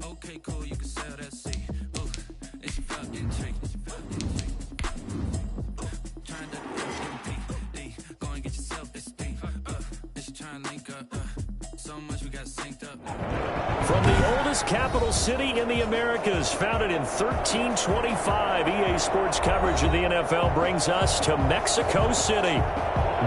Okay, cool, you can sell that seat. Ooh, and she felt intrigued. Trying to compete, go and get yourself esteem. And she trying to link up, so much we got synced up. From the oldest capital city in the Americas, founded in 1325, EA Sports coverage of the NFL brings us to Mexico City.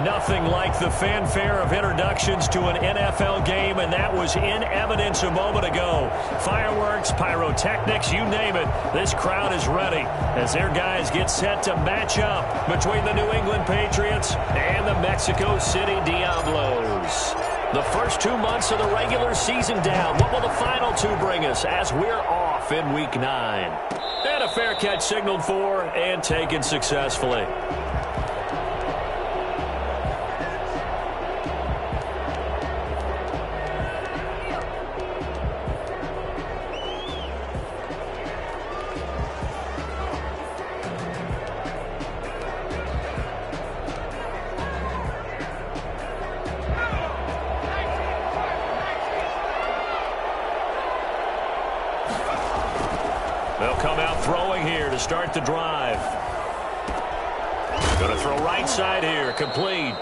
Nothing like the fanfare of introductions to an NFL game, and that was in evidence a moment ago. Fireworks, pyrotechnics, you name it. This crowd is ready as their guys get set to match up between the New England Patriots and the Mexico City Diablos. The first 2 months of the regular season down. What will the final two bring us as we're off in Week 9? And a fair catch signaled for and taken successfully. They'll come out throwing here to start the drive. Going to throw right side here, complete.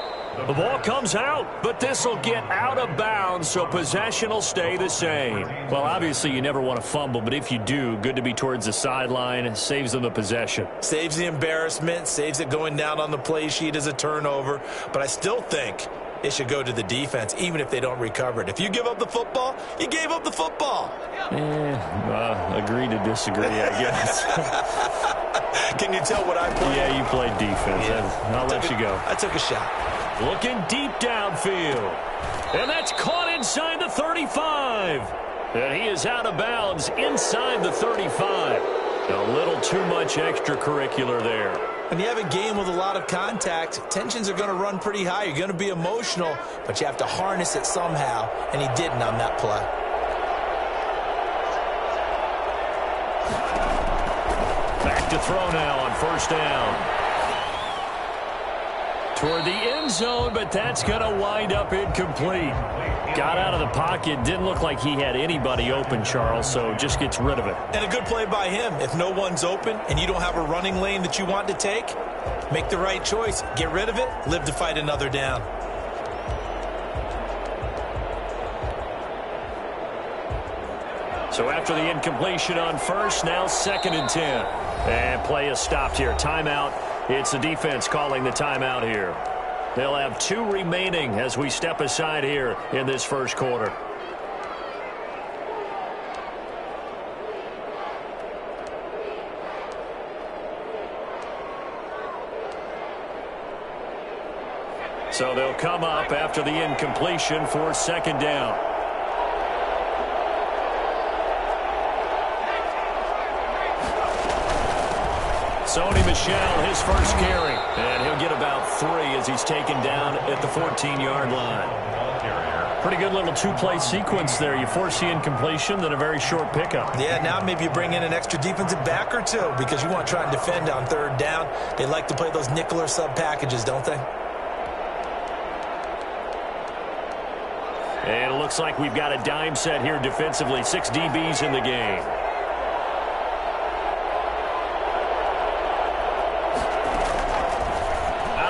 The ball comes out, but this will get out of bounds, so possession will stay the same. Well, obviously you never want to fumble, but if you do, good to be towards the sideline. Saves them the possession. Saves the embarrassment, saves it going down on the play sheet as a turnover. But I still think it should go to the defense, even if they don't recover it. If you give up the football, you gave up the football. Agree to disagree, I guess. Can you tell what I played? Yeah, you played defense. Yeah. I'll let you go. I took a shot. Looking deep downfield. And that's caught inside the 35. And he is out of bounds inside the 35. A little too much extracurricular there. When you have a game with a lot of contact, tensions are going to run pretty high. You're going to be emotional, but you have to harness it somehow, and he didn't on that play. Back to throw now on first down. Toward the end zone, but that's going to wind up incomplete. Got out of the pocket. Didn't look like he had anybody open, Charles, so just gets rid of it. And a good play by him. If no one's open and you don't have a running lane that you want to take, make the right choice. Get rid of it. Live to fight another down. So after the incompletion on first, now 2nd and 10. And play is stopped here. Timeout. It's the defense calling the timeout here. They'll have 2 remaining as we step aside here in this first quarter. So they'll come up after the incompletion for 2nd down. Sony Michel, his first carry. And he'll get about 3 as he's taken down at the 14-yard line. Pretty good little 2-play sequence there. You force the incompletion, then a very short pickup. Yeah, now maybe you bring in an extra defensive back or 2 because you want to try and defend on 3rd down. They like to play those nickel or sub packages, don't they? And it looks like we've got a dime set here defensively. 6 DBs in the game.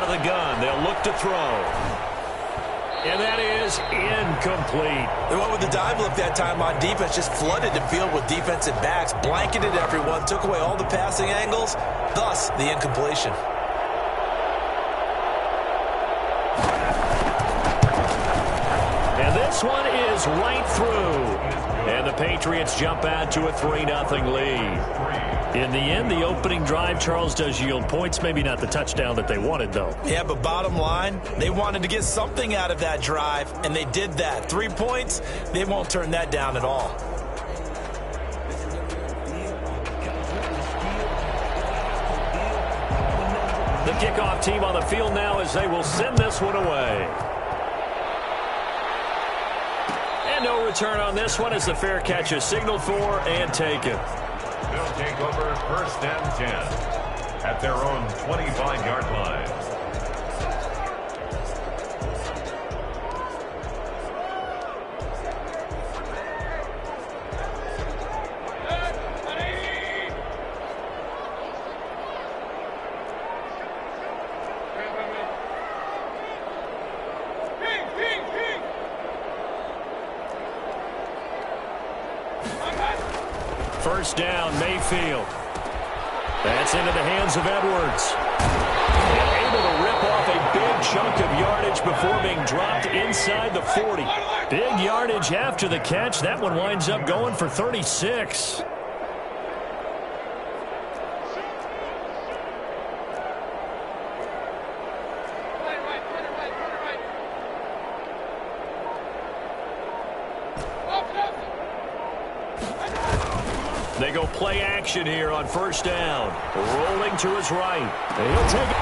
The gun. They'll look to throw. And that is incomplete. They went with the dive look that time on defense. Just flooded the field with defensive backs. Blanketed everyone. Took away all the passing angles. Thus, the incompletion. And this one is right through. And the Patriots jump out to a 3-0 lead. In the end, the opening drive, Charles, does yield points. Maybe not the touchdown that they wanted, though. Yeah, but bottom line, they wanted to get something out of that drive, and they did that. 3 points, they won't turn that down at all. The kickoff team on the field now as they will send this one away. And no return on this one as the fair catch is signaled for and taken. They'll take over 1st and 10 at their own 25-yard line. First down, Mayfield. That's into the hands of Edwards. And able to rip off a big chunk of yardage before being dropped inside the 40. Big yardage after the catch. That one winds up going for 36. They go play action here on first down. Rolling to his right. And he'll take it.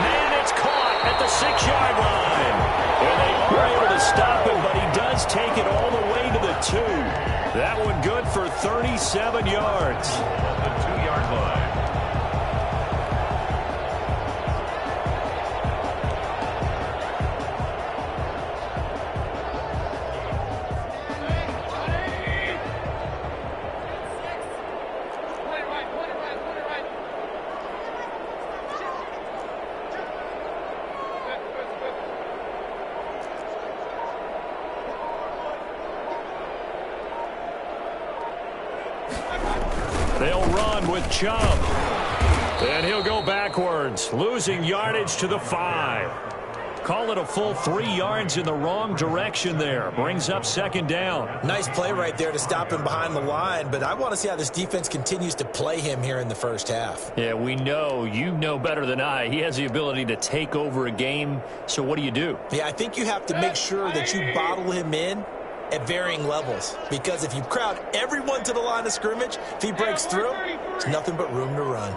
Man, it's caught at the 6-yard line. And they are able to stop him, but he does take it all the way to the 2. That one good for 37 yards. The 2-yard line. They'll run with Chubb. And he'll go backwards, losing yardage to the 5. Call it a full 3 yards in the wrong direction there. Brings up second down. Nice play right there to stop him behind the line, but I want to see how this defense continues to play him here in the first half. Yeah, we know. You know better than I. He has the ability to take over a game, so what do? Yeah, I think you have to make sure that you bottle him in at varying levels, because if you crowd everyone to the line of scrimmage, if he breaks through, there's nothing but room to run.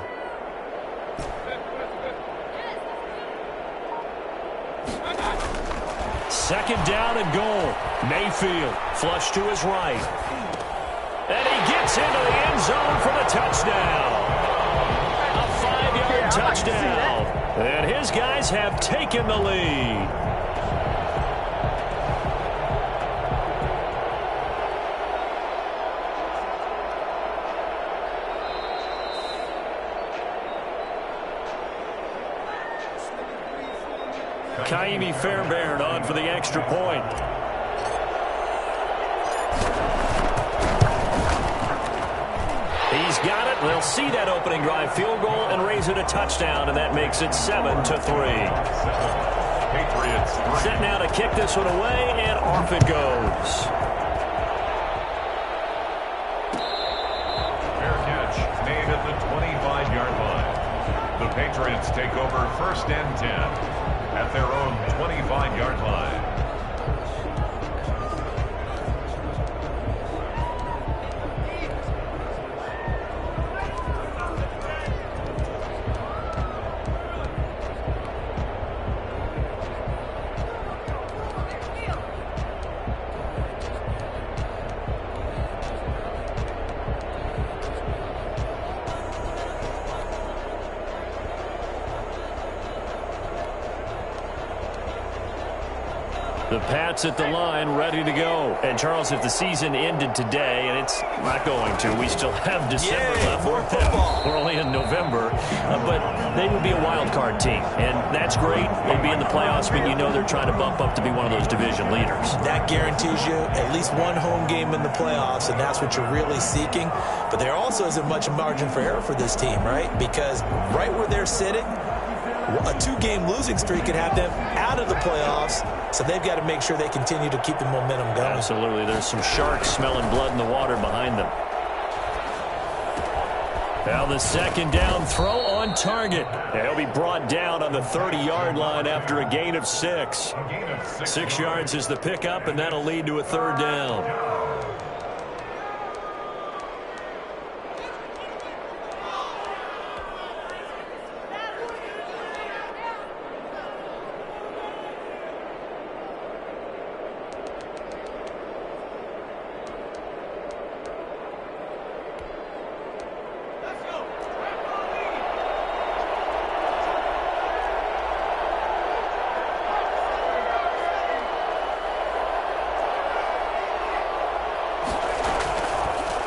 Second down and goal. Mayfield flush to his right. And he gets into the end zone for the touchdown. A 5-yard touchdown. And his guys have taken the lead. Kaimi Fairbairn on for the extra point. He's got it. They'll see that opening drive field goal and raise it a touchdown, and that makes it 7-3. Patriots 3. Set now to kick this one away, and off it goes. Fair catch made at the 25-yard line. The Patriots take over first and 10. At their own 25-yard line. The Pats at the line, ready to go. And, Charles, if the season ended today, and it's not going to, we still have December left. More football. We're only in November. But they would be a wild card team, and that's great. They'd be in the playoffs, but you know they're trying to bump up to be one of those division leaders. That guarantees you at least one home game in the playoffs, and that's what you're really seeking. But there also isn't much margin for error for this team, right? Because right where they're sitting, a 2-game losing streak could have them out of the playoffs, so they've got to make sure they continue to keep the momentum going. Absolutely. There's some sharks smelling blood in the water behind them. Now the second down throw on target. He'll be brought down on the 30-yard line after a gain of 6. 6 yards is the pickup, and that'll lead to a third down.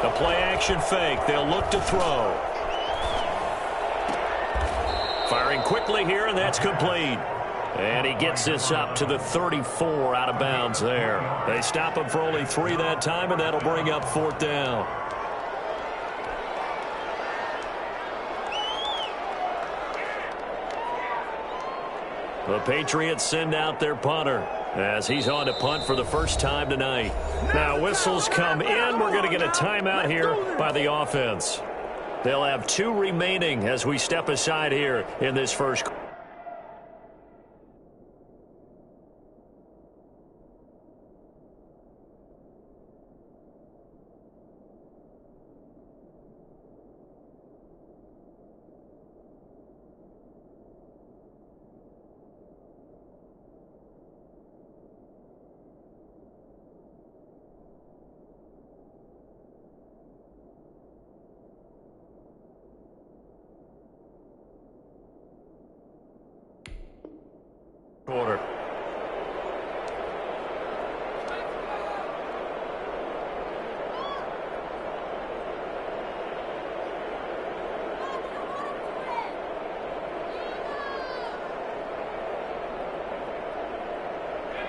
The play-action fake. They'll look to throw. Firing quickly here, and that's complete. And he gets this up to the 34 out of bounds there. They stop him for only 3 that time, and that'll bring up 4th down. The Patriots send out their punter as he's on to punt for the first time tonight. Now whistles come in. We're going to get a timeout here by the offense. They'll have 2 remaining as we step aside here in this first quarter.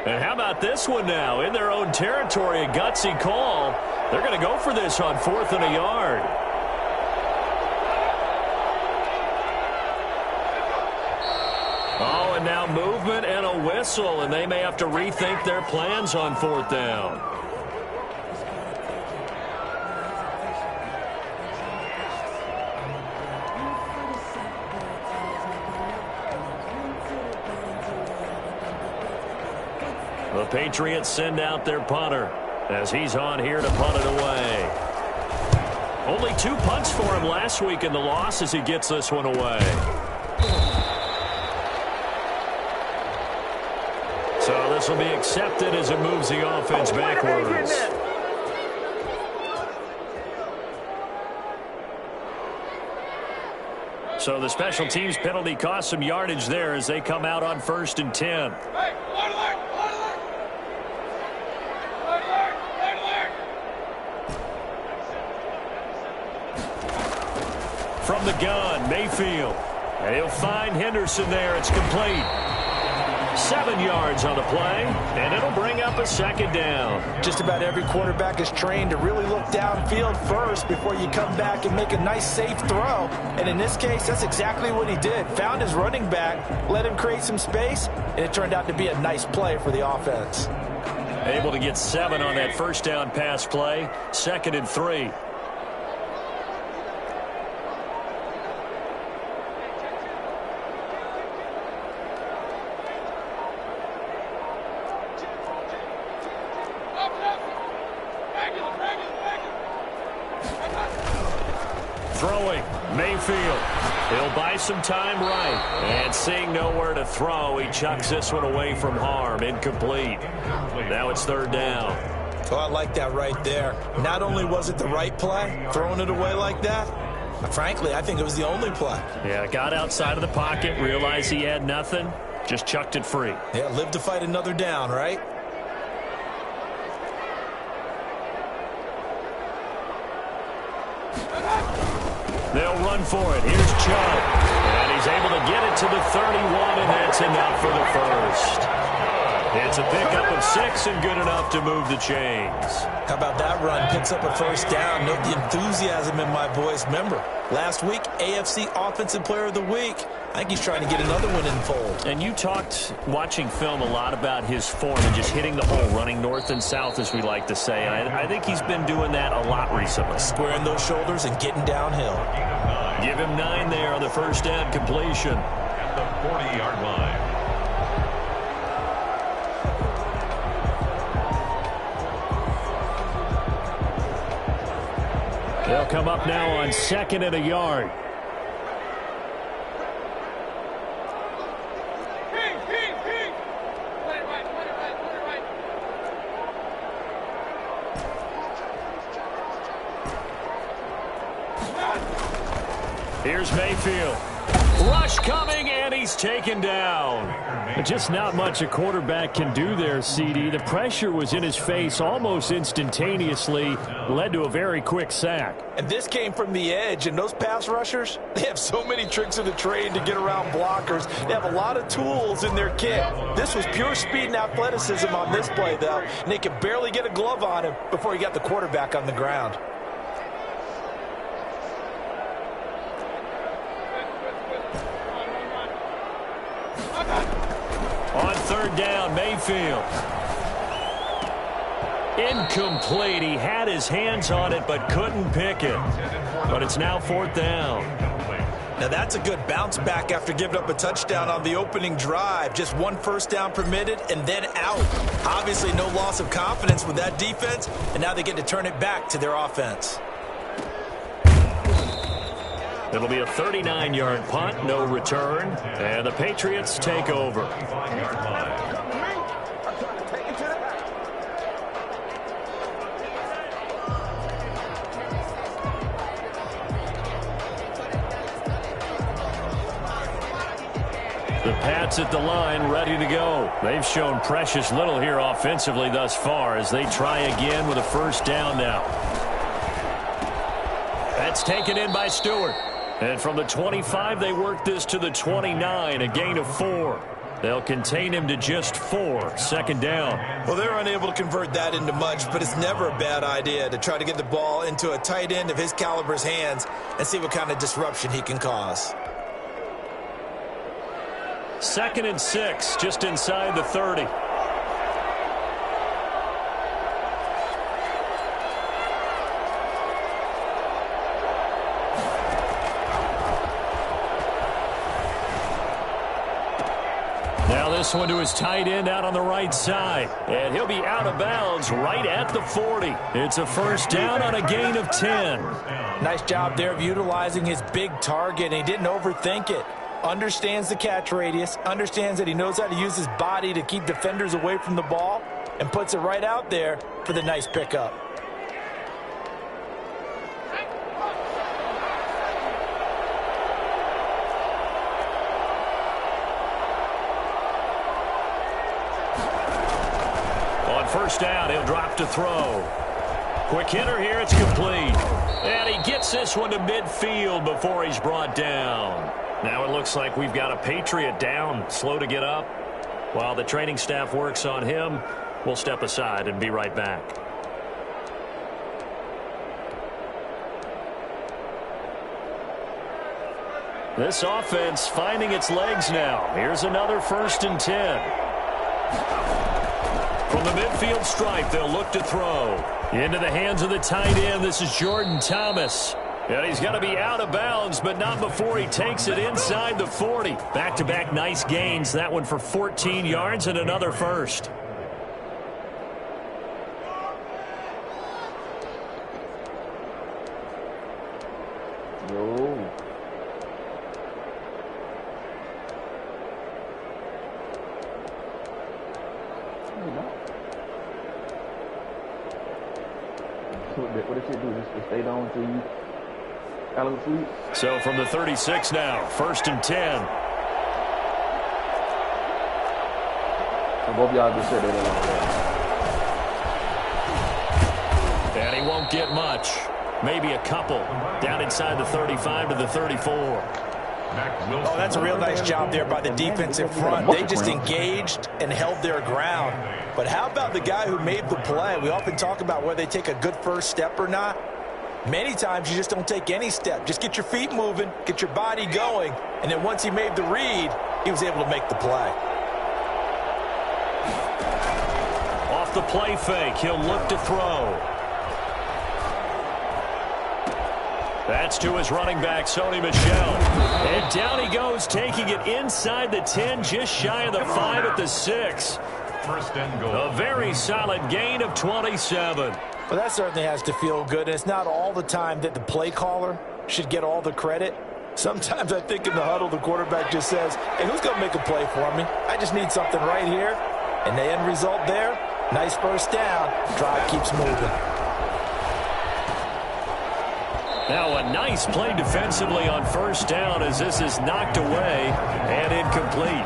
And how about this one now? In their own territory, a gutsy call. They're going to go for this on 4th and a yard. Oh, and now movement and a whistle, and they may have to rethink their plans on 4th down. The Patriots send out their punter as he's on here to punt it away. Only 2 punts for him last week in the loss as he gets this one away. So this will be accepted as it moves the offense backwards. So the special teams penalty cost some yardage there as they come out on 1st and 10. From the gun, Mayfield. And he'll find Henderson there. It's complete. 7 yards on the play, and it'll bring up a 2nd down. Just about every quarterback is trained to really look downfield first before you come back and make a nice, safe throw. And in this case, that's exactly what he did. Found his running back, let him create some space, and it turned out to be a nice play for the offense. Able to get 7 on that 1st down pass play. 2nd and 3. Throwing, Mayfield. He'll buy some time right. And seeing nowhere to throw, he chucks this one away from harm. Incomplete. Now it's 3rd down. Oh, I like that right there. Not only was it the right play, throwing it away like that, frankly, I think it was the only play. Yeah, got outside of the pocket, realized he had nothing, just chucked it free. Yeah, live to fight another down, right? They'll run for it. Here's Chubb. And he's able to get it to the 31, and that's enough for the first. It's a pickup of 6 and good enough to move the chains. How about that run? Picks up a 1st down. Note the enthusiasm in my voice. Remember, last week, AFC Offensive Player of the Week. I think he's trying to get another one in fold. And you talked, watching film, a lot about his form and just hitting the hole, running north and south, as we like to say. I think he's been doing that a lot recently. Squaring those shoulders and getting downhill. Give him 9 there on the 1st down completion. At the 40-yard line. They'll come up now on 2nd and a yard. Here's Mayfield. Rush coming, and he's taken down. Just not much a quarterback can do there, CD. The pressure was in his face almost instantaneously, led to a very quick sack. And this came from the edge, and those pass rushers, they have so many tricks of the trade to get around blockers. They have a lot of tools in their kit. This was pure speed and athleticism on this play, though, and they could barely get a glove on him before he got the quarterback on the ground. On third down, Mayfield. Incomplete. He had his hands on it but couldn't pick it. But it's now fourth down. Now that's a good bounce back after giving up a touchdown on the opening drive. Just one first down permitted and then out. Obviously no loss of confidence with that defense, and now they get to turn it back to their offense. It'll be a 39-yard punt, no return, and the Patriots take over. The Pats at the line, ready to go. They've shown precious little here offensively thus far as they try again with a first down now. That's taken in by Stewart. And from the 25, they work this to the 29, a gain of 4. They'll contain him to just 4, second down. Well, they're unable to convert that into much, but it's never a bad idea to try to get the ball into a tight end of his caliber's hands and see what kind of disruption he can cause. 2nd and 6, just inside the 30. Now this one to his tight end out on the right side. And he'll be out of bounds right at the 40. It's a first down on a gain of 10. Nice job there of utilizing his big target, and he didn't overthink it. Understands the catch radius, understands that he knows how to use his body to keep defenders away from the ball, and puts it right out there for the nice pickup. On first down, he'll drop to throw. Quick hitter here, it's complete. And he gets this one to midfield before he's brought down. Now it looks like we've got a Patriot down, slow to get up. While the training staff works on him, we'll step aside and be right back. This offense finding its legs now. Here's another 1st and 10. From the midfield stripe, they'll look to throw. Into the hands of the tight end, this is Jordan Thomas. And he's got to be out of bounds, but not before he takes it inside the 40. Back-to-back nice gains. That one for 14 yards and another first. What does it do? Just stay down until you got a little sleep? So from the 36 now, 1st and 10. So both y'all just said that along there. And he won't get much. Maybe a couple. Down inside the 35 to the 34. Oh, that's a real nice job there by the defensive front. They just engaged and held their ground. But how about the guy who made the play? We often talk about whether they take a good first step or not. Many times you just don't take any step. Just get your feet moving, get your body going, and then once he made the read, he was able to make the play. Off the play fake, he'll look to throw. That's to his running back, Sony Michel. And down he goes, taking it inside the 10, just shy of the 5 at the 6. First and goal. A very solid gain of 27. Well, that certainly has to feel good. And it's not all the time that the play caller should get all the credit. Sometimes I think in the huddle, the quarterback just says, hey, who's going to make a play for me? I just need something right here. And the end result there, nice first down. Drive keeps moving. Now a nice play defensively on first down as this is knocked away and incomplete.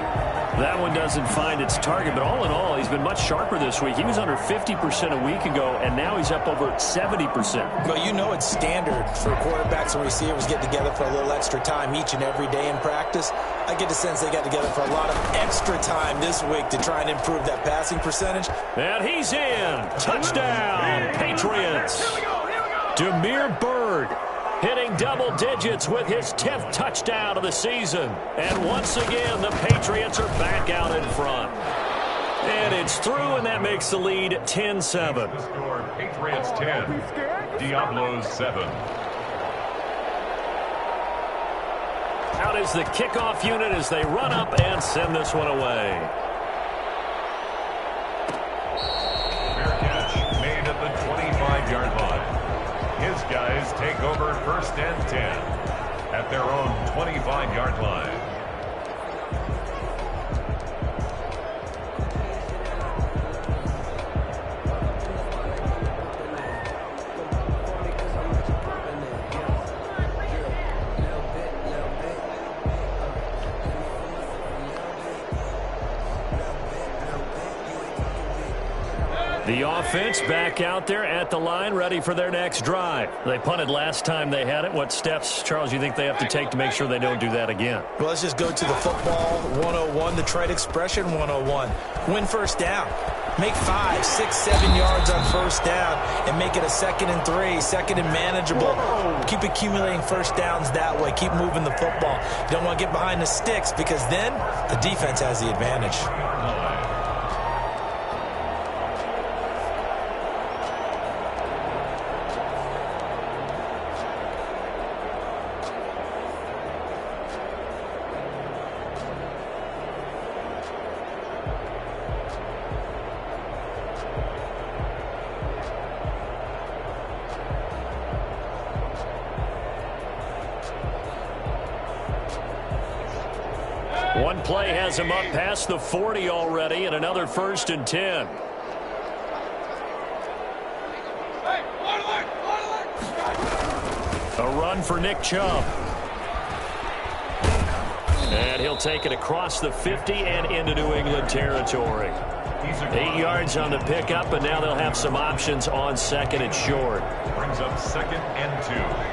That one doesn't find its target, but all in all, he's been much sharper this week. He was under 50% a week ago, and now he's up over 70%. Well, you know it's standard for quarterbacks and receivers get together for a little extra time each and every day in practice. I get the sense they got together for a lot of extra time this week to try and improve that passing percentage. And he's in. Touchdown, Patriots. Damiere Byrd hitting double digits with his 10th touchdown of the season. And once again, the Patriots are back out in front. And it's through, and that makes the lead 10-7. The score, Patriots 10, Diablos 7. Out is the kickoff unit as they run up and send this one away. Fair catch made at the 25-yard line. His guys take over first and 10 at their own 25-yard line. The offense back out there at the line, ready for their next drive. They punted last time they had it. What steps, Charles, you think they have to take to make sure they don't do that again? Well, let's just go to the football 101, the trade expression 101. Win first down. Make 5, 6, 7 yards on first down and make it a 2nd and 3, 2nd and manageable. Keep accumulating first downs that way. Keep moving the football. You don't want to get behind the sticks because then the defense has the advantage. One play has him up past the 40 already, and another 1st and 10. A run for Nick Chubb. And he'll take it across the 50 and into New England territory. 8 yards on the pickup, and now they'll have some options on 2nd and short. Brings up 2nd and 2.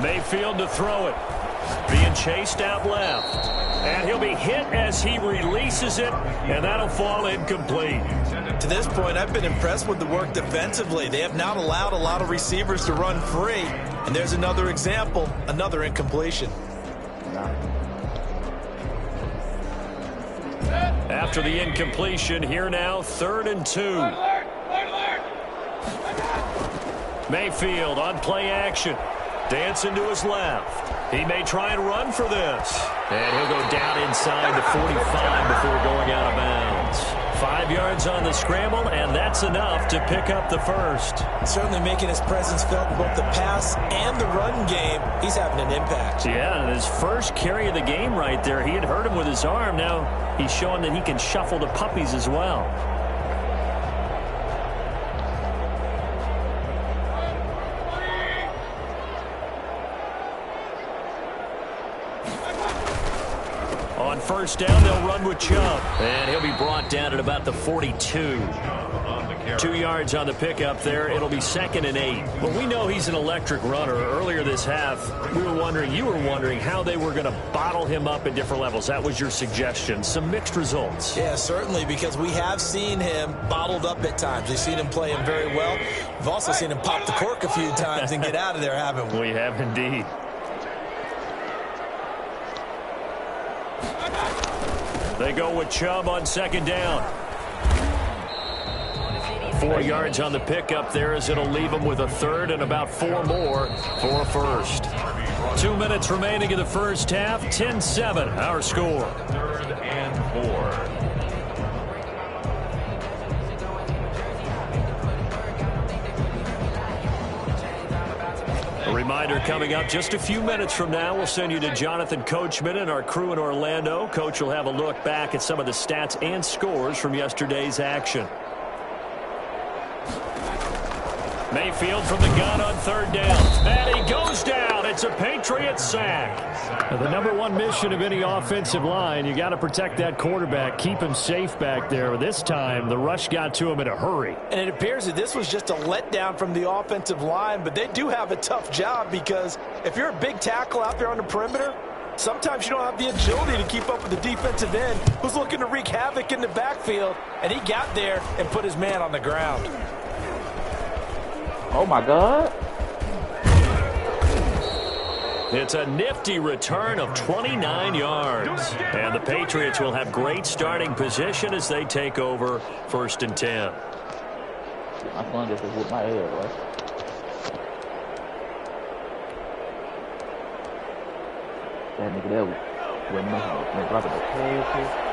Mayfield to throw it. Being chased out left. And he'll be hit as he releases it, and that'll fall incomplete. To this point, I've been impressed with the work defensively. They have not allowed a lot of receivers to run free. And there's another example, another incompletion. After the incompletion, here now, 3rd and 2. Mayfield on play action. Dancing to his left. He may try and run for this. And he'll go down inside the 45 before going out of bounds. 5 yards on the scramble, and that's enough to pick up the first. Certainly making his presence felt in both the pass and the run game. He's having an impact. Yeah, and his first carry of the game right there, he had hurt him with his arm. Now he's showing that he can shuffle the puppies as well. On first down, they'll run with Chubb. And he'll be brought down at about the 42. 2 yards on the pickup there. It'll be 2nd and 8. But we know he's an electric runner. Earlier this half, you were wondering how they were going to bottle him up at different levels. That was your suggestion. Some mixed results. Yeah, certainly, because we have seen him bottled up at times. We've seen him play him very well. We've also seen him pop the cork a few times and get out of there, haven't we? We have indeed. They go with Chubb on 2nd down. 4 yards on the pickup there as it'll leave them with a 3rd and about 4 more for a first. 2 minutes remaining in the first half. 10-7, our score. 3rd and 4. reminder coming up just a few minutes from now. We'll send you to Jonathan Coachman and our crew in Orlando. Coach will have a look back at some of the stats and scores from yesterday's action. Mayfield from the gun on third down. And he goes down. It's a Patriots sack. Now, the number one mission of any offensive line, you got to protect that quarterback, keep him safe back there. This time, the rush got to him in a hurry. And it appears that this was just a letdown from the offensive line, but they do have a tough job because if you're a big tackle out there on the perimeter, sometimes you don't have the agility to keep up with the defensive end who's looking to wreak havoc in the backfield, and he got there and put his man on the ground. Oh, my God. It's a nifty return of 29 yards. And the Patriots will have great starting position as they take over 1st and 10. My son just whooped my head, right? That nigga there was dropping the pass.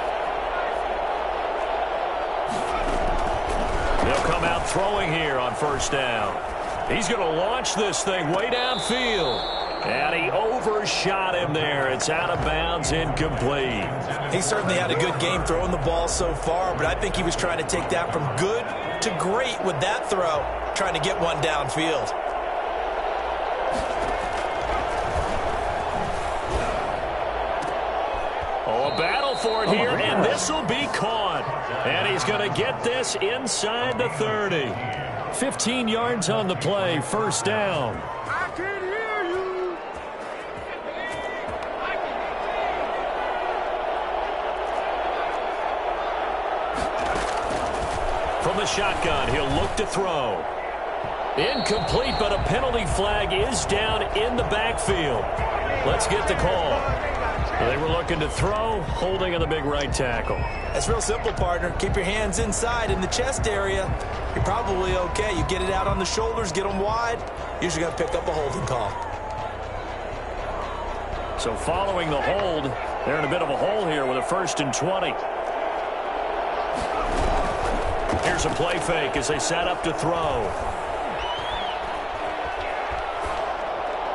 They'll come out throwing here on 1st down. He's going to launch this thing way downfield. And he overshot him there. It's out of bounds, incomplete. He certainly had a good game throwing the ball so far, but I think he was trying to take that from good to great with that throw, trying to get one downfield. Oh, a battle for it here, and this will be caught. And he's going to get this inside the 30. 15 yards on the play, 1st down. I can hear you. From the shotgun, he'll look to throw. Incomplete, but a penalty flag is down in the backfield. Let's get the call. They were looking to throw, holding on the big right tackle. It's real simple, partner. Keep your hands inside in the chest area. You're probably okay. You get it out on the shoulders, get them wide. Usually going to pick up a holding call. So following the hold, they're in a bit of a hole here with a 1st and 20. Here's a play fake as they set up to throw.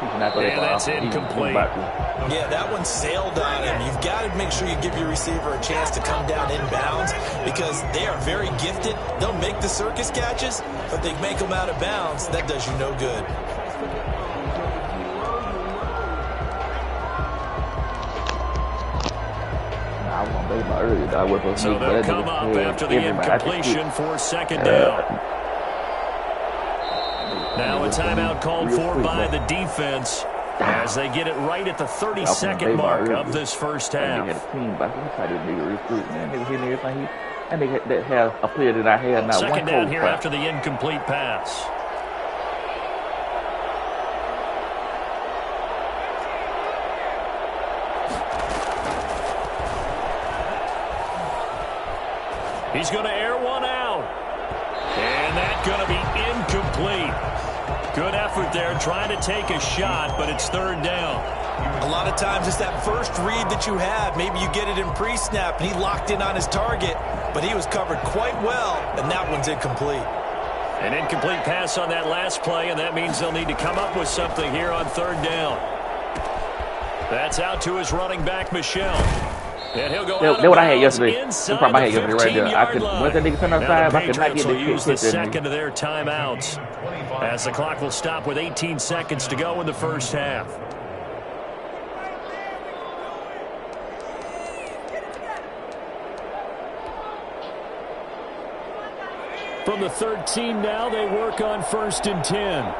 And that's incomplete. Yeah, that one sailed on him. You've got to make sure you give your receiver a chance to come down inbounds because they are very gifted. They'll make the circus catches, but they make them out of bounds. That does you no good. So they'll come up after the incompletion for 2nd down. Now a timeout called for by the defense as they get it right at the 32nd mark of this 1st half. Second down here after the incomplete pass. He's going to air one out. And that's going to be incomplete. Good effort there trying to take a shot, but it's 3rd down. A lot of times it's that first read that you have. Maybe you get it in pre-snap, and he locked in on his target, but he was covered quite well, and that one's incomplete. An incomplete pass on that last play, and that means they'll need to come up with something here on 3rd down. That's out to his running back, Michel. And he'll go out what I had of bounds yesterday. inside Probably the had yesterday right there. I 15-yard could line. once that nigga turn Now outside, the I could not Patriots get will the use the kick hit second of their timeouts as the clock will stop with 18 seconds to go in the 1st half. From the 13 now, they work on 1st and 10.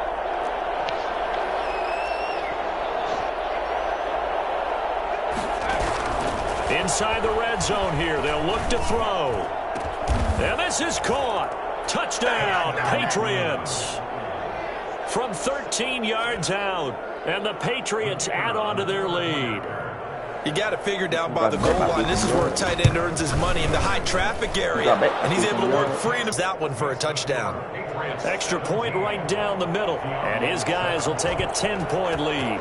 Inside the red zone here, they'll look to throw. And this is caught. Touchdown, Patriots. From 13 yards out, and the Patriots add on to their lead. You got to figure down by the goal line. This is where a tight end earns his money in the high traffic area. And he's able to work free and that one for a touchdown. Extra point right down the middle. And his guys will take a 10-point lead.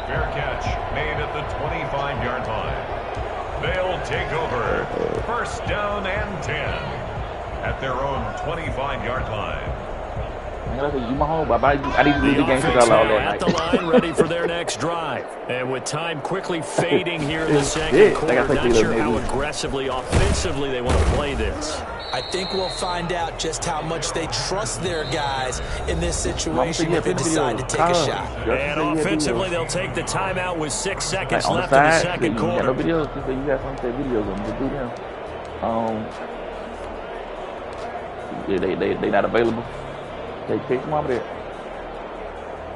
Fair catch made at the 25-yard line. They'll take over 1st down and 10. at their own 25-yard line. You my home, but I need to lose the game because I lost that at the line, ready for their next drive. And with time quickly fading here in the second quarter, not sure how aggressively, offensively they want to play this. I think we'll find out just how much they trust their guys in this situation if they decide to take a shot. And offensively, they'll take the timeout with 6 seconds left in the second quarter. No videos, you got some videos of them to do them. They not available. Take them over there.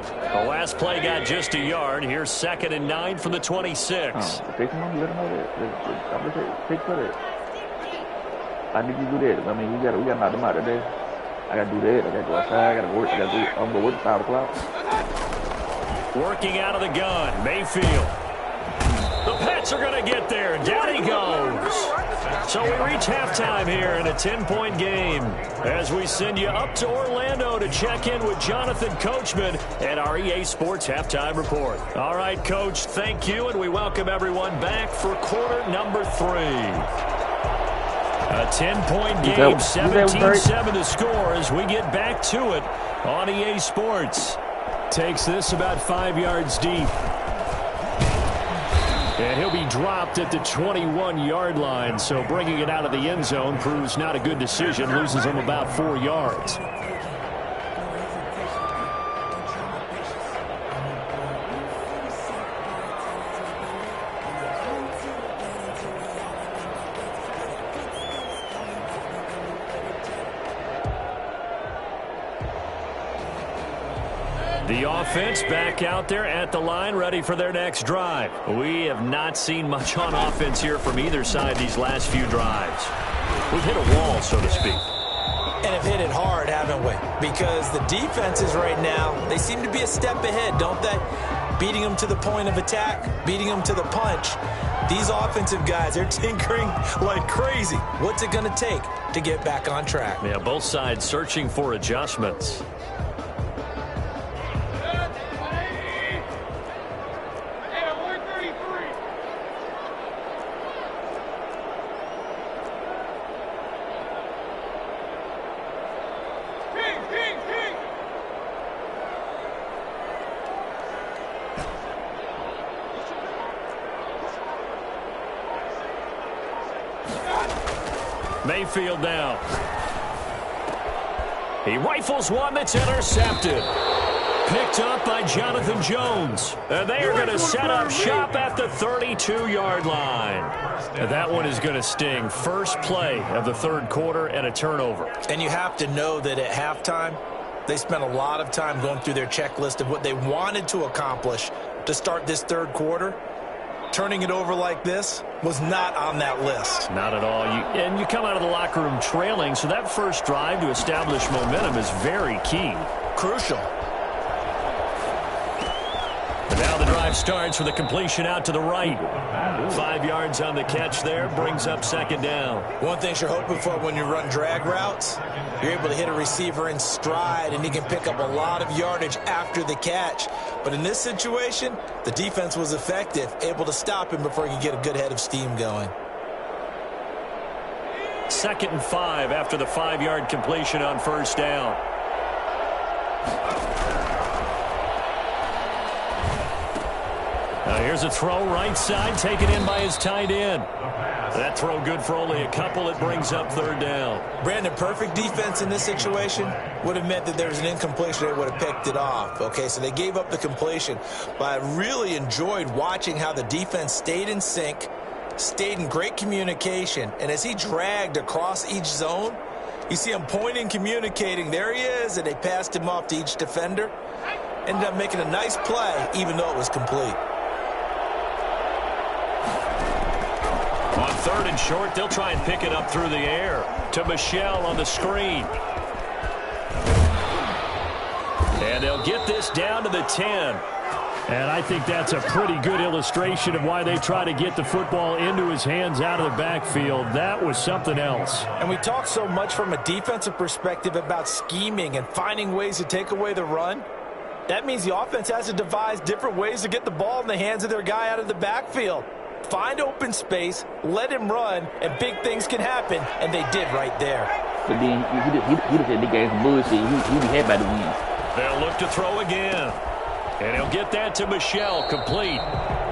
The last play got just a yard. Here's 2nd and 9 from the 26. Take them over, let them over there. Take for that. I need you to do that. I mean, we got to knock them out today. I got to do that. I got to go outside. I got to work. I'm going to work at 5 o'clock. Working out of the gun, Mayfield. The Pats are going to get there. Down he goes. So we reach halftime here in a 10-point game as we send you up to Orlando to check in with Jonathan Coachman at our EA Sports Halftime Report. All right, Coach, thank you, and we welcome everyone back for quarter number 3. A 10-point game, 17-7 to score as we get back to it on EA Sports. Takes this about 5 yards deep. And he'll be dropped at the 21-yard line, so bringing it out of the end zone proves not a good decision, loses him about 4 yards. The offense back out there at the line, ready for their next drive. We have not seen much on offense here from either side these last few drives. We've hit a wall, so to speak. And have hit it hard, haven't we? Because the defenses right now, they seem to be a step ahead, don't they? Beating them to the point of attack, beating them to the punch. These offensive guys, they're tinkering like crazy. What's it going to take to get back on track? Yeah, both sides searching for adjustments. Mayfield down. He rifles one that's intercepted. Picked up by Jonathan Jones. And they are going to set up shop at the 32-yard line. And that one is going to sting. First play of the third quarter and a turnover. And you have to know that at halftime, they spent a lot of time going through their checklist of what they wanted to accomplish to start this third quarter. Turning it over like this was not on that list. Not at all. And you come out of the locker room trailing, so that first drive to establish momentum is very key. Crucial. And now the drive starts with a completion out to the right. 5 yards on the catch there, brings up 2nd down. One thing you're hoping for when you run drag routes, you're able to hit a receiver in stride, and he can pick up a lot of yardage after the catch. But in this situation, the defense was effective, able to stop him before he could get a good head of steam going. 2nd and 5 after the 5-yard completion on first down. Now here's a throw right side, taken in by his tight end. That throw good for only a couple. It brings up 3rd down. Brandon, perfect defense in this situation would have meant that there was an incompletion. They would have picked it off. Okay, so they gave up the completion. But I really enjoyed watching how the defense stayed in sync, stayed in great communication. And as he dragged across each zone, you see him pointing, communicating. There he is, and they passed him off to each defender. Ended up making a nice play, even though it was complete. On 3rd and short, they'll try and pick it up through the air to Michel on the screen. And they'll get this down to the 10. And I think that's a pretty good illustration of why they try to get the football into his hands out of the backfield. That was something else. And we talk so much from a defensive perspective about scheming and finding ways to take away the run. That means the offense has to devise different ways to get the ball in the hands of their guy out of the backfield. Find open space, let him run, and big things can happen, and they did right there. But then he just said the game's some bullshit. He be happy about the win. They'll look to throw again. And he'll get that to Michel, complete.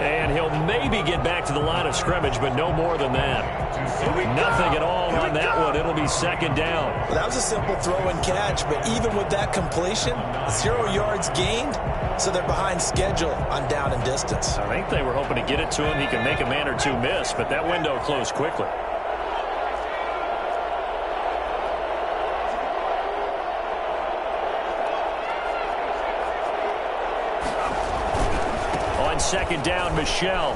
And he'll maybe get back to the line of scrimmage, but no more than that. Nothing at all on that one. It'll be second down. Well, that was a simple throw and catch, but even with that completion, 0 yards gained, so they're behind schedule on down and distance. I think they were hoping to get it to him. He can make a man or two miss, but that window closed quickly. Second down, Michel.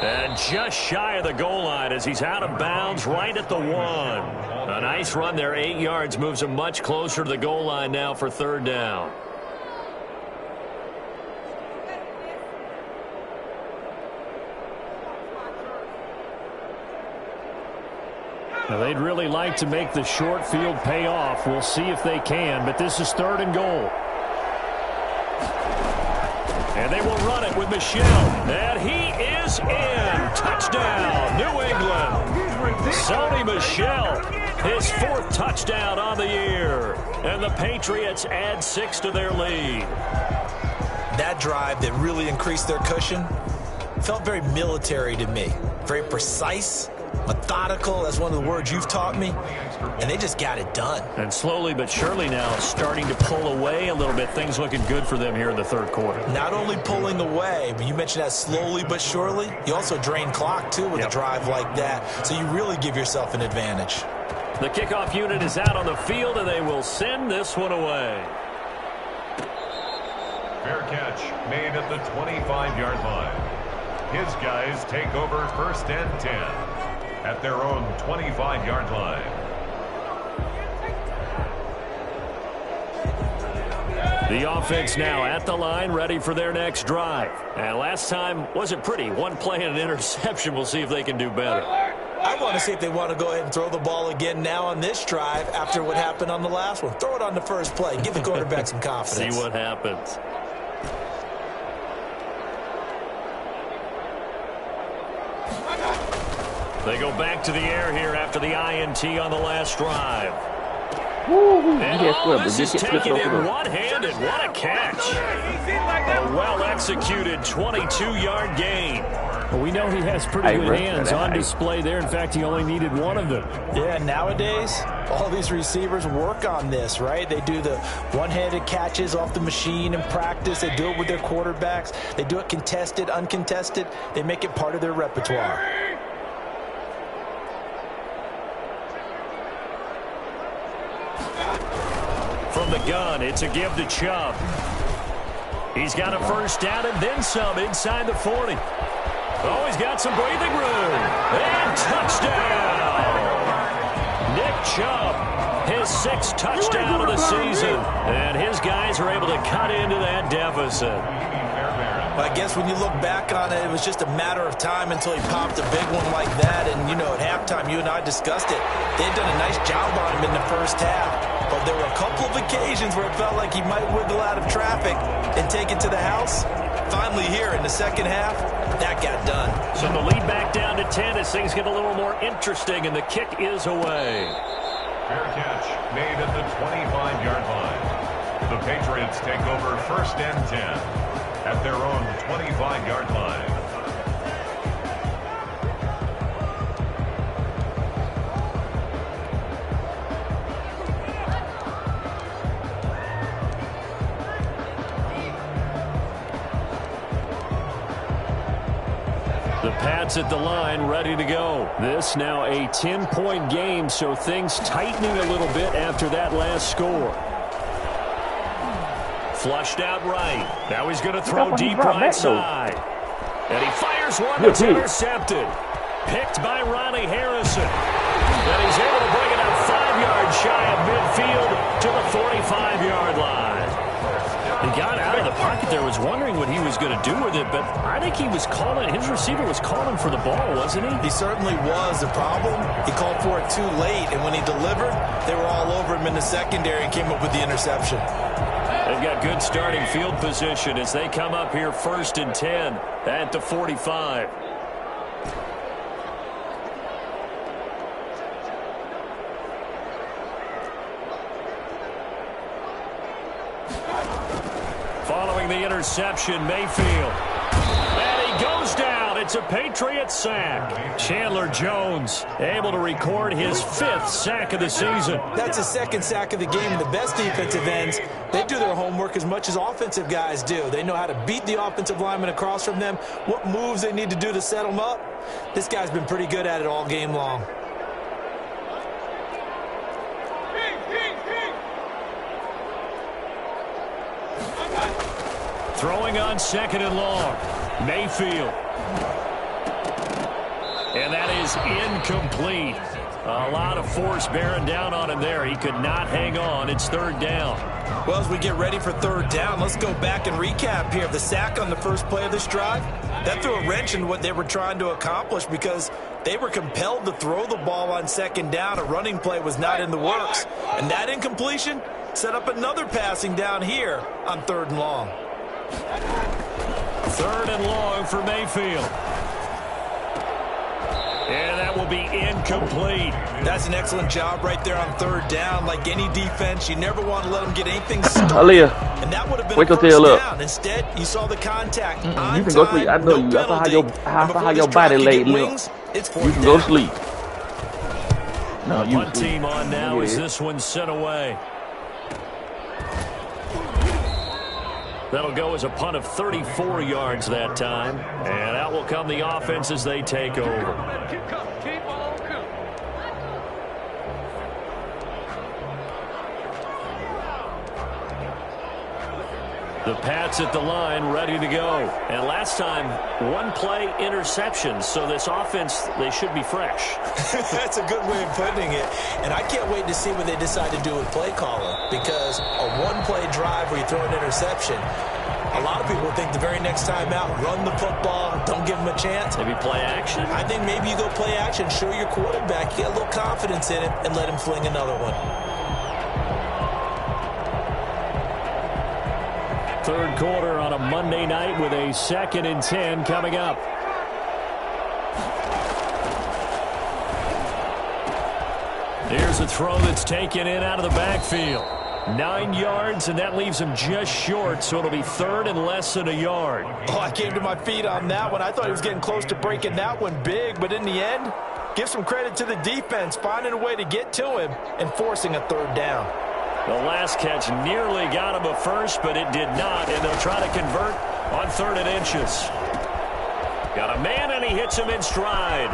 And just shy of the goal line as he's out of bounds right at the 1. A nice run there, 8 yards, moves him much closer to the goal line now for third down. Now they'd really like to make the short field pay off. We'll see if they can, but this is third and goal. And they will run it with Michel. And he is in. Touchdown, New England. Sony Michel, his 4th touchdown on the year. And the Patriots add 6 to their lead. That drive that really increased their cushion felt very military to me. Very precise, methodical. That's one of the words you've taught me. And they just got it done. And slowly but surely now starting to pull away a little bit. Things looking good for them here in the third quarter. Not only pulling away, but you mentioned that slowly but surely. You also drain clock, too, with a drive like that. So you really give yourself an advantage. The kickoff unit is out on the field, and they will send this one away. Fair catch made at the 25-yard line. His guys take over first and 10 at their own 25-yard line. The offense now at the line, ready for their next drive. And last time wasn't pretty. One play and an interception. We'll see if they can do better. I want to see if they want to go ahead and throw the ball again now on this drive after what happened on the last one. Throw it on the first play. Give the quarterback some confidence. See what happens. They go back to the air here after the INT on the last drive. And all this is taken in one-handed. What a catch. A well-executed 22-yard gain. Well, we know he has pretty good hands on display there. In fact, he only needed one of them. Yeah, nowadays, all these receivers work on this, right? They do the one-handed catches off the machine in practice. They do it with their quarterbacks. They do it contested, uncontested. They make it part of their repertoire. From the gun, it's a give to Chubb. He's got a first down and then some inside the 40. Oh, he's got some breathing room. And touchdown! Nick Chubb, his 6th touchdown of the season. And his guys are able to cut into that deficit. But I guess when you look back on it, it was just a matter of time until he popped a big one like that. And, you know, at halftime, you and I discussed it. They had done a nice job on him in the first half. But there were a couple of occasions where it felt like he might wiggle out of traffic and take it to the house. Finally here in the second half, that got done. So the lead back down to 10 as things get a little more interesting, and the kick is away. Fair catch made at the 25-yard line. The Patriots take over first and 10 at their own 25-yard line. The Pats at the line, ready to go. This now a 10-point game, so things tightening a little bit after that last score. Flushed out right. Now he's going to throw deep right side. And he fires one that's intercepted. Picked by Ronnie Harrison. And he's able to bring it up 5 yards shy of midfield to the 45-yard line. He got out of the pocket there, was wondering what he was going to do with it, but I think he was calling, his receiver was calling for the ball, wasn't he? He certainly was. The problem, he called for it too late, and when he delivered, they were all over him in the secondary and came up with the interception. They've got good starting field position as they come up here first and 10 at the 45. Following the interception, Mayfield. And he goes down. It's a Patriot sack. Chandler Jones able to record his 5th sack of the season. That's his 2nd sack of the game. And the best defensive ends, they do their homework as much as offensive guys do. They know how to beat the offensive lineman across from them, what moves they need to do to set them up. This guy's been pretty good at it all game long. Throwing on 2nd and long. Mayfield. And that is incomplete. A lot of force bearing down on him there. He could not hang on. It's 3rd down. Well, as we get ready for 3rd down, let's go back and recap here. The sack on the first play of this drive, that threw a wrench in what they were trying to accomplish because they were compelled to throw the ball on 2nd down. A running play was not in the works. And that incompletion set up another passing down here on 3rd and long. 3rd and long for Mayfield. And that will be incomplete. That's an excellent job right there on 3rd down. Like any defense, you never want to let them get anything started. And that would have been a 1st down. Instead, you saw the contact. You can go sleep. I know you. I saw how your body laid. You can go sleep. No, you Punt team on now as this one's sent away. That'll go as a punt of 34 yards that time. And out will come the offense as they take over. The Pats at the line, ready to go. And last time, 1-play interception. So this offense, they should be fresh. That's a good way of putting it. And I can't wait to see what they decide to do with play calling. Because a 1-play drive where you throw an interception, a lot of people think the very next time out, run the football, don't give them a chance. Maybe play action? I think maybe you go play action, show your quarterback, you get a little confidence in him, and let him fling another one. 3rd quarter on a Monday night with a 2nd and 10 coming up. Here's a throw that's taken in out of the backfield. 9 yards, and that leaves him just short, so it'll be 3rd and less than a yard. Oh, I came to my feet on that one. I thought he was getting close to breaking that one big, but in the end, give some credit to the defense, finding a way to get to him and forcing a 3rd down. The last catch nearly got him a first, but it did not, and they'll try to convert on 3rd and inches. Got a man, and he hits him in stride.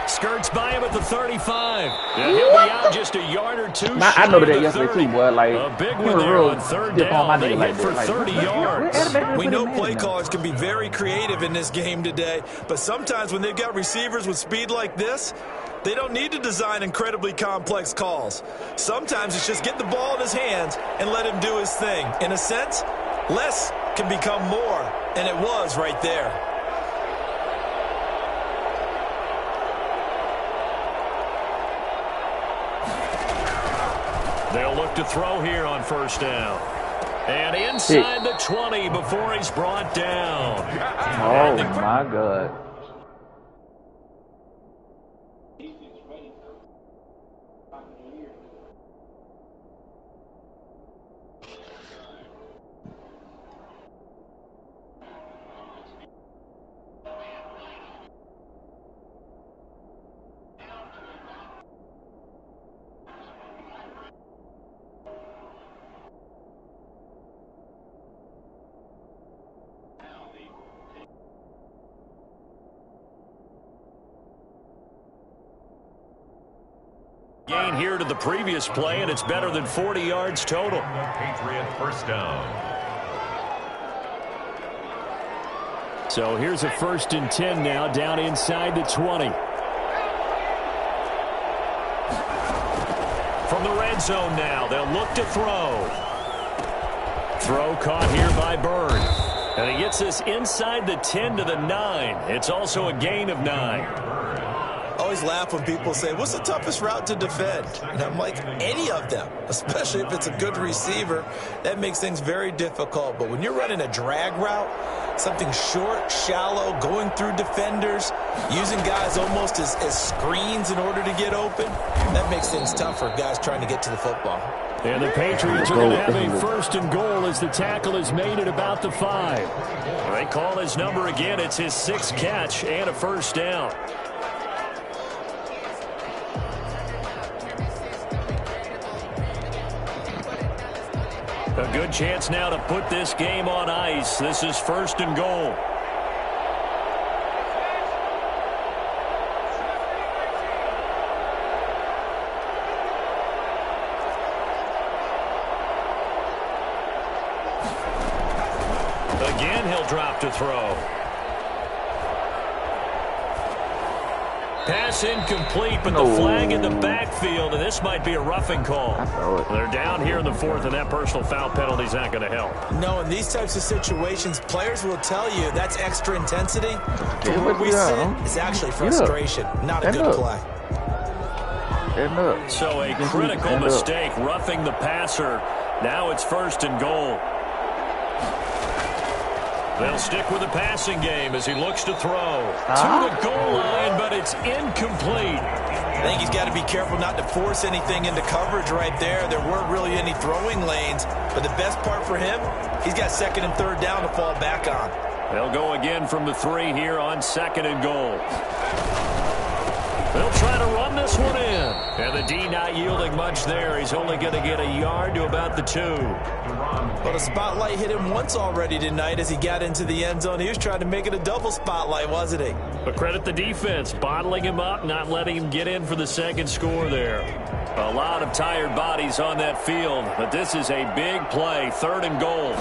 Skirts by him at the 35. And he'll be out just a yard or two. I know that yesterday too, boy. Like a big one there on 3rd down. They hit for 30 yards. We know play callers can be very creative in this game today, but sometimes when they've got receivers with speed like this, they don't need to design incredibly complex calls. Sometimes it's just get the ball in his hands and let him do his thing. In a sense, less can become more, and it was right there. They'll look to throw here on 1st down. And inside the 20 before he's brought down. Oh, my God. Gain here to the previous play, and it's better than 40 yards total. Patriot 1st down. So here's a 1st and 10 now, down inside the 20. From the red zone now, they'll look to throw. Throw caught here by Bird. And he gets this inside the 10 to the 9. It's also a gain of 9. I always laugh when people say, what's the toughest route to defend? And I'm like, any of them, especially if it's a good receiver. That makes things very difficult. But when you're running a drag route, something short, shallow, going through defenders, using guys almost as screens in order to get open. That makes things tough for guys trying to get to the football. And the Patriots are going to have a first and goal as the tackle is made at about the 5. They call his number again. It's his 6th catch and a first down. A good chance now to put this game on ice. This is first and goal. Again, he'll drop to throw. Pass incomplete, but the flag in the backfield, and this might be a roughing call. They're down here in the 4th, and that personal foul penalty is not going to help. No, in these types of situations, players will tell you that's extra intensity. From where we sit, it's actually frustration, not a good play. So a critical mistake, roughing the passer. Now it's first and goal. They'll stick with the passing game as he looks to throw. To the goal line, but it's incomplete. I think he's got to be careful not to force anything into coverage right there. There weren't really any throwing lanes, but the best part for him, he's got 2nd and 3rd down to fall back on. They'll go again from the 3 here on 2nd and goal. They'll try to run this one in. And the D not yielding much there. He's only going to get a yard to about the 2. Well, the spotlight hit him once already tonight as he got into the end zone. He was trying to make it a double spotlight, wasn't he? But credit the defense, bottling him up, not letting him get in for the 2nd score there. A lot of tired bodies on that field, but this is a big play, 3rd and goal.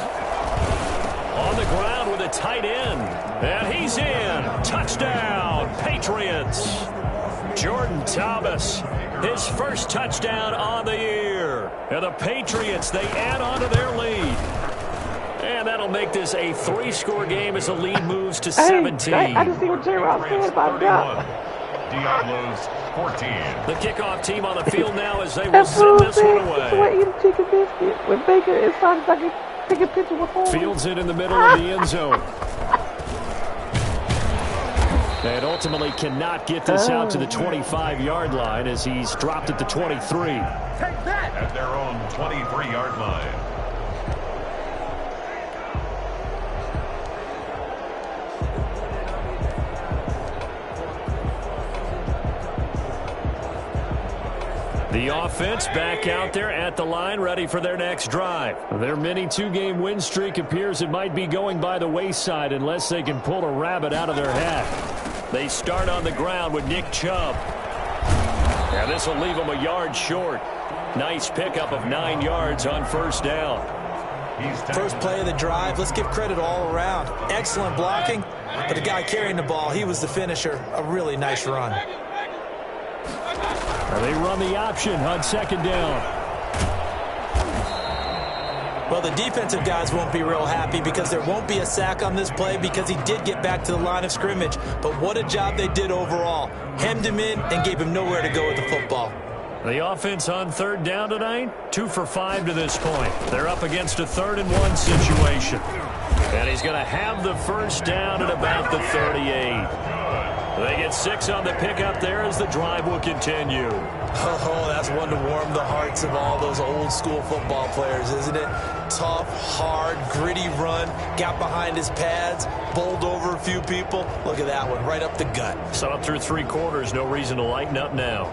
On the ground with a tight end, and he's in. Touchdown, Patriots. Jordan Thomas, his first touchdown on the year. And the Patriots, they add on to their lead. And that'll make this a 3-score game as the lead moves to 17. I just see what J-Rob said about that. Diablos 14. The kickoff team on the field now as they will send this one away. Eating chicken biscuit with bacon inside so I can take a picture with home. Fields it in the middle of the end zone. And ultimately cannot get this out to the 25-yard line as he's dropped at the 23. Take that! At their own 23-yard line. The offense back out there at the line, ready for their next drive. Their mini 2-game win streak appears it might be going by the wayside unless they can pull a rabbit out of their hat. They start on the ground with Nick Chubb. And this will leave them a yard short. Nice pickup of 9 yards on first down. First play of the drive, let's give credit all around. Excellent blocking, but the guy carrying the ball, he was the finisher. A really nice run. They run the option on 2nd down. Well, the defensive guys won't be real happy because there won't be a sack on this play because he did get back to the line of scrimmage. But what a job they did overall. Hemmed him in and gave him nowhere to go with the football. The offense on 3rd down tonight, 2 for 5 to this point. They're up against a 3rd and 1 situation. And he's going to have the first down at about the 38. They get 6 on the pickup there as the drive will continue. Oh, that's one to warm the hearts of all those old school football players, isn't it? Tough, hard, gritty run, got behind his pads, bowled over a few people. Look at that one, right up the gut. So up through 3 quarters, no reason to lighten up now.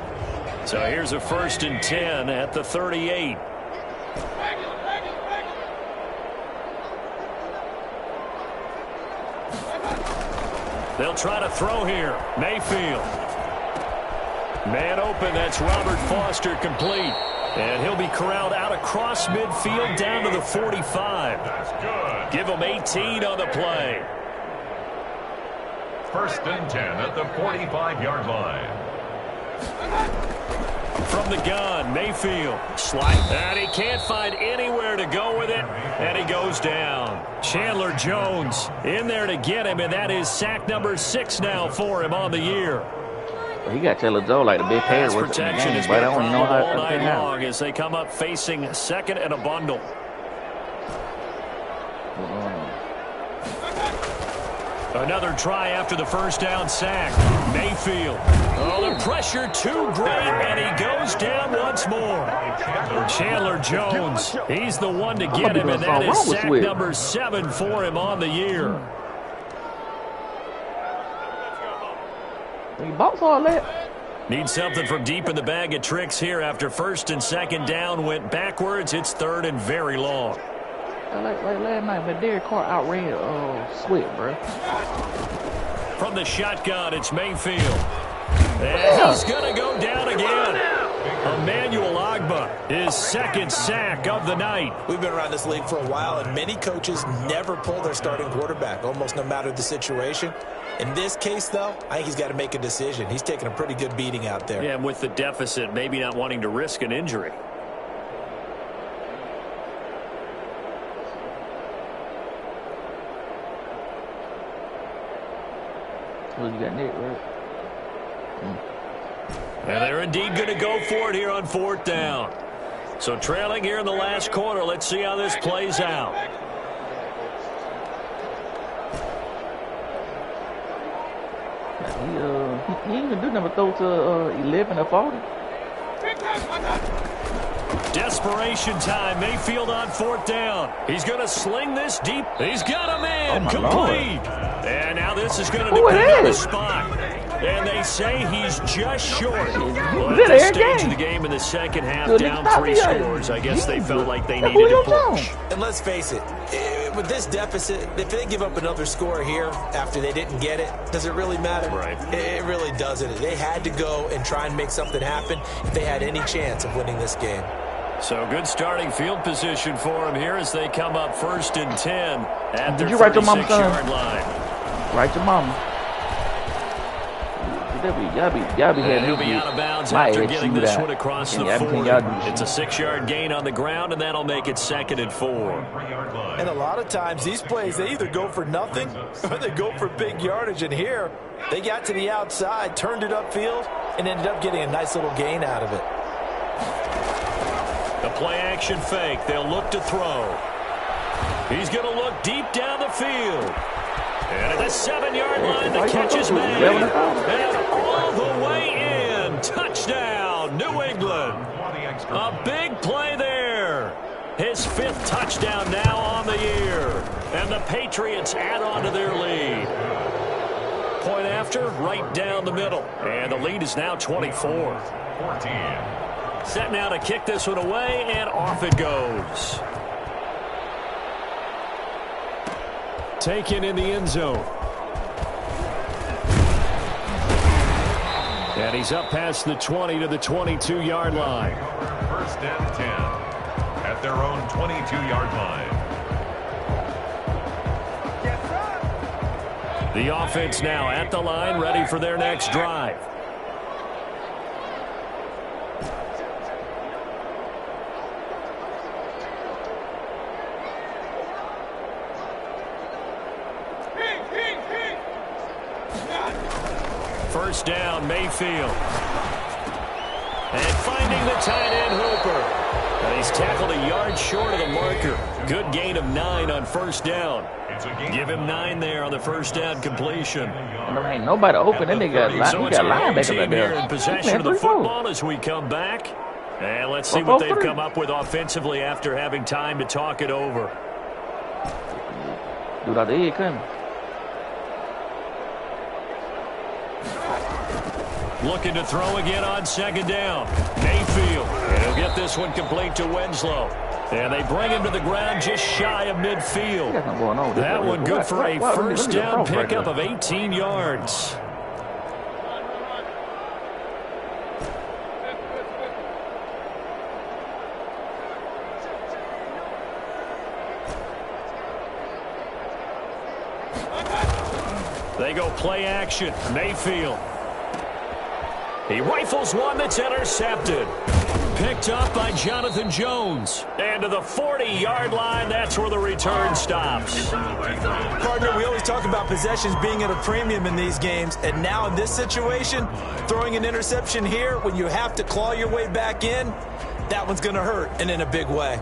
So here's a 1st and 10 at the 38. They'll try to throw here. Mayfield. Man open, that's Robert Foster complete. And he'll be corralled out across midfield down to the 45. That's good. Give him 18 on the play. 1st and 10 at the 45-yard line. From the gun, Mayfield. Slide. And he can't find anywhere to go with it. And he goes down. Chandler Jones in there to get him, and that is sack number 6 now for him on the year. Well, he got Chandler Jones like the big pass protection has been a problem all night long as they come up facing 2nd and a bundle. Another try after the first down sack. Mayfield. Oh, the pressure too great, and he goes down once more. Chandler Jones, he's the one to get him, and that is sack number 7 for him on the year. He box all that. Need something from deep in the bag of tricks here after first and second down went backwards. It's third and very long. Like last night, but Derek Carr outran Swift, bro. From the shotgun, it's Mayfield. And he's going to go down again. Emmanuel Ogbah, his second sack of the night. We've been around this league for a while, and many coaches never pull their starting quarterback, almost no matter the situation. In this case, though, I think he's got to make a decision. He's taking a pretty good beating out there. Yeah, and with the deficit, maybe not wanting to risk an injury. Well, you got Nick, right? And they're indeed going to go for it here on fourth down. So trailing here in the last quarter. Let's see how this plays out. He ain't even do nothing but throw to 11 or 40. Desperation time. Mayfield on fourth down. He's going to sling this deep. He's got a man. Complete. Lord. And now this is going to depend on the spot. And they say he's just short. Well, at this stage of the game in the second half, down 3 scores, I guess they felt like they needed to push. And let's face it, with this deficit, if they give up another score here after they didn't get it, does it really matter? Right. It really doesn't. They had to go and try and make something happen if they had any chance of winning this game. So good starting field position for them here as they come up first and 10 at their 36-yard line. Write your mama. Y'all be he'll be out of bounds after getting this one across the 40. It's a 6-yard gain on the ground, and that'll make it 2nd and 4. And a lot of times these plays, they either go for nothing or they go for big yardage. And here, they got to the outside, turned it upfield, and ended up getting a nice little gain out of it. The play-action fake. They'll look to throw. He's going to look deep down the field. And at the 7-yard line, the catch is made. And all the way in. Touchdown, New England. A big play there. His 5th touchdown now on the year. And the Patriots add on to their lead. Point after, right down the middle. And the lead is now 24. 14. Set now to kick this one away, and off it goes. Taken in the end zone. And he's up past the 20 to the 22-yard line. First and 10 at their own 22-yard line. The offense now at the line, ready for their next drive. First down, Mayfield. And finding the tight end, Hooper. And he's tackled a yard short of the marker. Good gain of 9 on first down. Give him 9 there on the first down completion. There ain't nobody open, and they got linebacker back there. In possession of the football as we come back. And let's see what they've come up with offensively after having time to talk it over. Dude out the edge coming. Looking to throw again on second down. Mayfield. And he'll get this one complete to Winslow. And they bring him to the ground just shy of midfield. That one good for a first down pickup of 18 yards. They go play action. Mayfield. He rifles one that's intercepted. Picked up by Jonathan Jones. And to the 40-yard line, that's where the return stops. Partner, we always talk about possessions being at a premium in these games. And now in this situation, throwing an interception here when you have to claw your way back in, that one's going to hurt, and in a big way.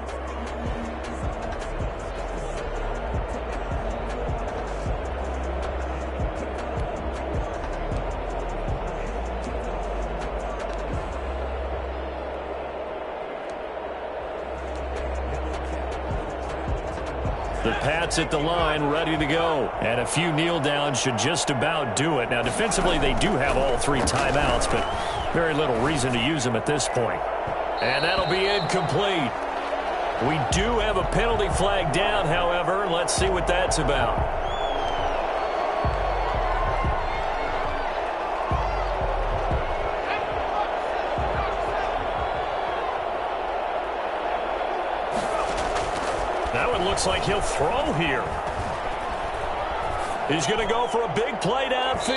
Pats at the line, ready to go. And a few kneel downs should just about do it. Now, defensively, they do have all 3 timeouts, but very little reason to use them at this point. And that'll be incomplete. We do have a penalty flag down, however. Let's see what that's about. Now it looks like he'll throw here. He's going to go for a big play downfield.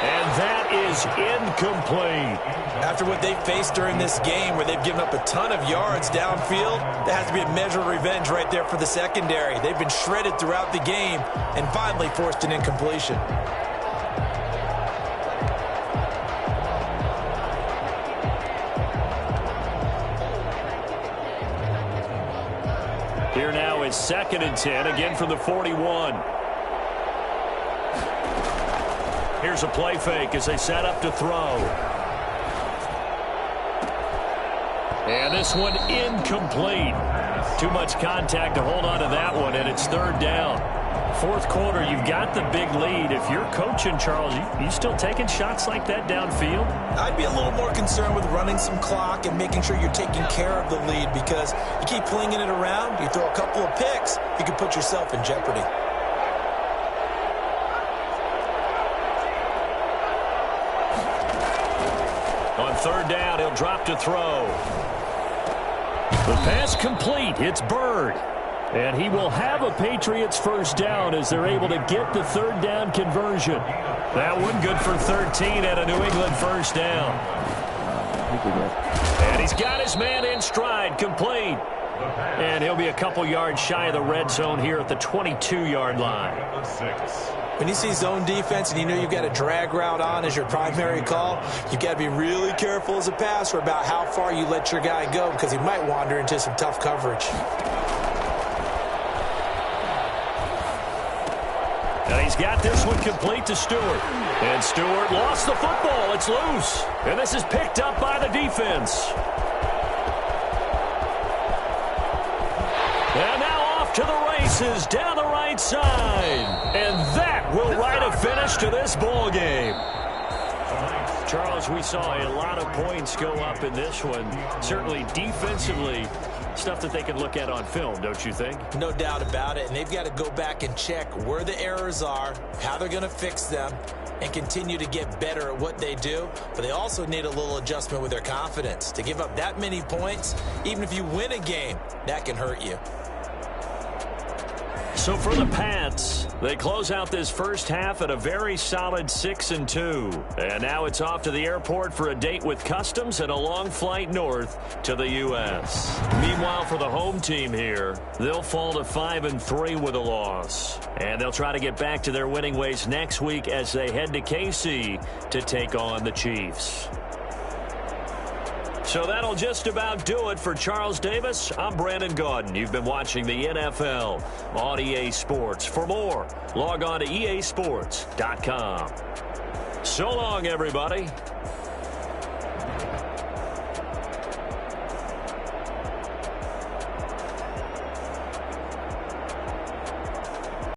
And that is incomplete. After what they've faced during this game where they've given up a ton of yards downfield, there has to be a measure of revenge right there for the secondary. They've been shredded throughout the game and finally forced an incompletion. Here now is 2nd and 10, again from the 41. Here's a play fake as they set up to throw. And this one incomplete. Too much contact to hold on to that one, and it's 3rd down. 4th quarter, you've got the big lead. If you're coaching, Charles, you still taking shots like that downfield? I'd be a little more concerned with running some clock and making sure you're taking care of the lead, because you keep flinging it around, you throw a couple of picks, you can put yourself in jeopardy. On 3rd down, he'll drop to throw. The pass complete. It's Byrd. And he will have a Patriots 1st down as they're able to get the 3rd down conversion. That one good for 13 and a New England 1st down. And he's got his man in stride, complete. And he'll be a couple yards shy of the red zone here at the 22-yard line. When you see zone defense and you know you've got a drag route on as your primary call, you've got to be really careful as a passer about how far you let your guy go, because he might wander into some tough coverage. And he's got this one complete to Stewart. And Stewart lost the football. It's loose. And this is picked up by the defense. And now off to the races down the right side. And that will write a finish to this ball game. Charles, we saw a lot of points go up in this one. Certainly defensively, stuff that they can look at on film, don't you think? No doubt about it. And they've got to go back and check where the errors are, how they're going to fix them, and continue to get better at what they do. But they also need a little adjustment with their confidence. To give up that many points, even if you win a game, that can hurt you. So for the Pats, they close out this 1st half at a very solid 6-2. And now it's off to the airport for a date with Customs and a long flight north to the U.S. Meanwhile, for the home team here, they'll fall to 5-3 with a loss. And they'll try to get back to their winning ways next week as they head to KC to take on the Chiefs. So that'll just about do it for Charles Davis. I'm Brandon Gaudin. You've been watching the NFL on EA Sports. For more, log on to easports.com. So long, everybody.